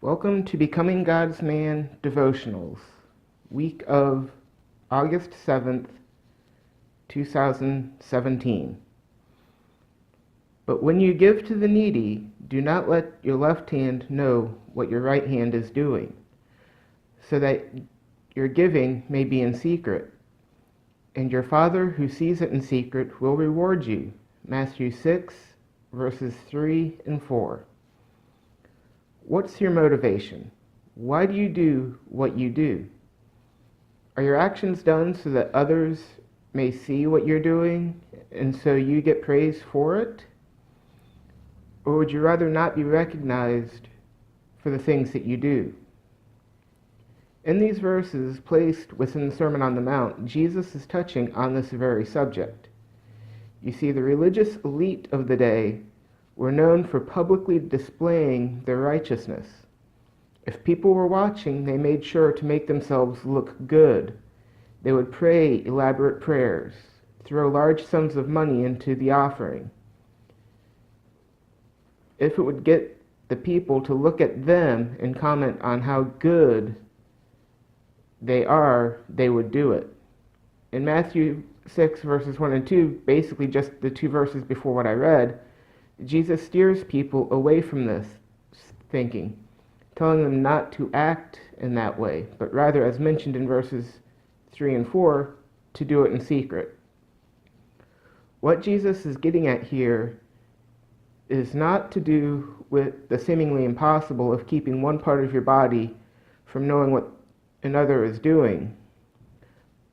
Welcome to Becoming God's Man Devotionals, week of August 7th, 2017. But when you give to the needy, do not let your left hand know what your right hand is doing, so that your giving may be in secret, and your Father who sees it in secret will reward you. Matthew 6, verses 3 and 4. What's your motivation? Why do you do what you do? Are your actions done so that others may see what you're doing and so you get praise for it? Or would you rather not be recognized for the things that you do? In these verses placed within the Sermon on the Mount, Jesus is touching on this very subject. You see, the religious elite of the day were known for publicly displaying their righteousness. If people were watching, they made sure to make themselves look good. They would pray elaborate prayers, throw large sums of money into the offering. If it would get the people to look at them and comment on how good they are, they would do it. In Matthew 6, verses 1 and 2, basically just the two verses before what I read, Jesus steers people away from this thinking, telling them not to act in that way, but rather, as mentioned in verses 3 and 4, to do it in secret. What Jesus is getting at here is not to do with the seemingly impossible of keeping one part of your body from knowing what another is doing,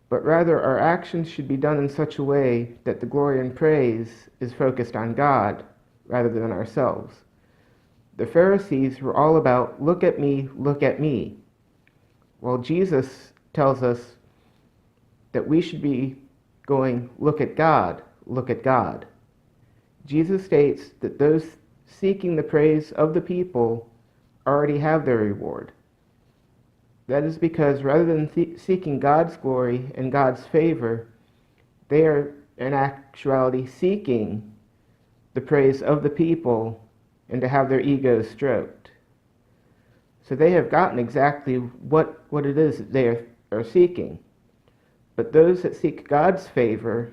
but rather our actions should be done in such a way that the glory and praise is focused on God rather than ourselves. The Pharisees were all about, look at me, while Jesus tells us that we should be going, look at God, look at God. Jesus states that those seeking the praise of the people already have their reward. That is because rather than seeking God's glory and God's favor, they are in actuality seeking the praise of the people and to have their egos stroked. So they have gotten exactly what it is that they are seeking. But those that seek God's favor,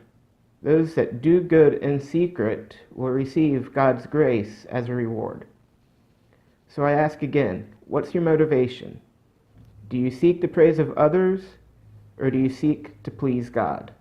those that do good in secret, will receive God's grace as a reward. So I ask again, what's your motivation? Do you seek the praise of others, or do you seek to please God?